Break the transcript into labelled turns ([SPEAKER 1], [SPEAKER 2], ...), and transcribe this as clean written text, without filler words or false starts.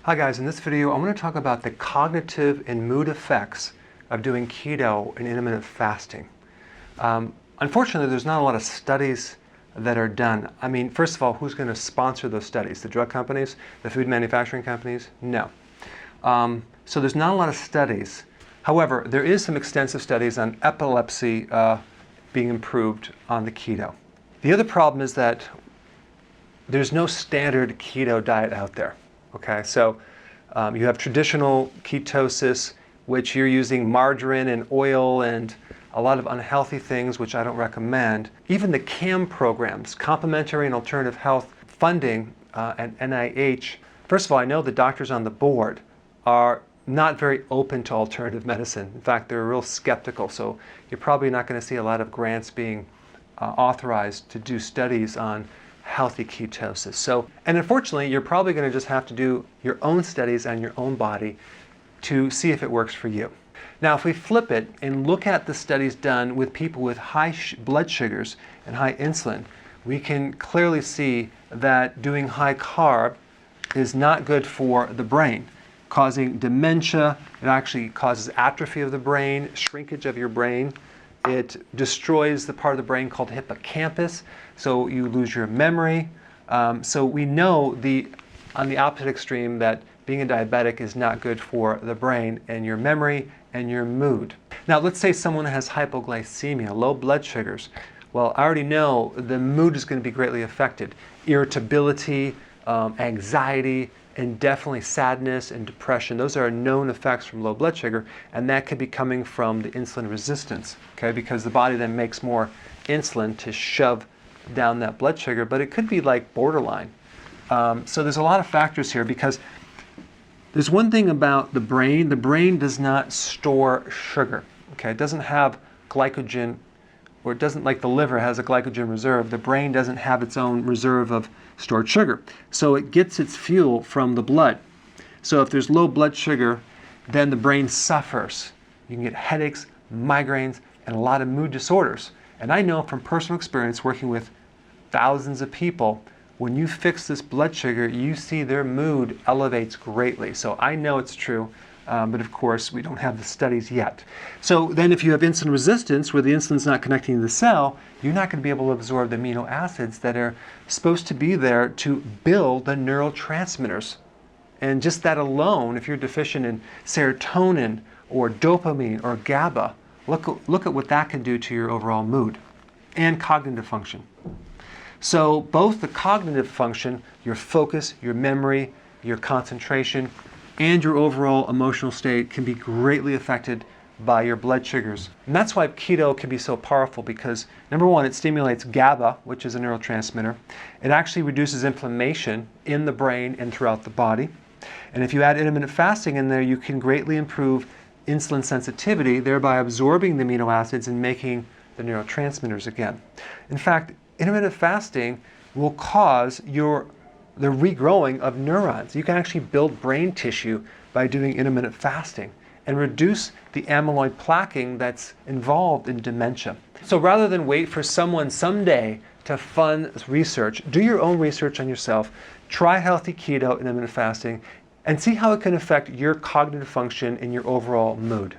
[SPEAKER 1] Hi guys, in this video I want to talk about the cognitive and mood effects of doing keto and intermittent fasting. Unfortunately, there's not a lot of studies that are done. I mean, first of all, who's going to sponsor those studies? The drug companies? The food manufacturing companies? No. So there's not a lot of studies. However, there is some extensive studies on epilepsy being improved on the keto. The other problem is that there's no standard keto diet out there. Okay, so you have traditional ketosis, which you're using margarine and oil and a lot of unhealthy things, which I don't recommend. Even the CAM programs, complementary and alternative health funding at NIH. First of all, I know the doctors on the board are not very open to alternative medicine. In fact, they're real skeptical. So you're probably not going to see a lot of grants being authorized to do studies on healthy ketosis. So, and unfortunately, you're probably going to just have to do your own studies on your own body to see if it works for you. Now, if we flip it and look at the studies done with people with high blood sugars and high insulin, we can clearly see that doing high carb is not good for the brain, causing dementia. It actually causes atrophy of the brain, shrinkage of your brain. It destroys the part of the brain called hippocampus, so you lose your memory. So we know on the opposite extreme that being a diabetic is not good for the brain and your memory and your mood. Now let's say someone has hypoglycemia, low blood sugars. Well, I already know the mood is going to be greatly affected. Irritability, anxiety, and definitely sadness and depression. Those are known effects from low blood sugar, and that could be coming from the insulin resistance, okay? Because the body then makes more insulin to shove down that blood sugar, but it could be like borderline. So there's a lot of factors here, because there's one thing about the brain. The brain does not store sugar, okay? It doesn't have glycogen, or it doesn't, like the liver has a glycogen reserve. The brain doesn't have its own reserve of stored sugar. So it gets its fuel from the blood. So if there's low blood sugar, then the brain suffers. You can get headaches, migraines, and a lot of mood disorders. And I know from personal experience working with thousands of people, when you fix this blood sugar, you see their mood elevates greatly. So I know it's true. But of course, we don't have the studies yet. So then if you have insulin resistance, where the insulin's not connecting to the cell, you're not going to be able to absorb the amino acids that are supposed to be there to build the neurotransmitters. And just that alone, if you're deficient in serotonin or dopamine or GABA, look at what that can do to your overall mood and cognitive function. So both the cognitive function, your focus, your memory, your concentration, and your overall emotional state can be greatly affected by your blood sugars. And that's why keto can be so powerful, because number one, it stimulates GABA, which is a neurotransmitter. It actually reduces inflammation in the brain and throughout the body. And if you add intermittent fasting in there, you can greatly improve insulin sensitivity, thereby absorbing the amino acids and making the neurotransmitters again. In fact, intermittent fasting will cause the regrowing of neurons. You can actually build brain tissue by doing intermittent fasting and reduce the amyloid plaquing that's involved in dementia. So rather than wait for someone someday to fund research, do your own research on yourself, try healthy keto and intermittent fasting, and see how it can affect your cognitive function and your overall mood.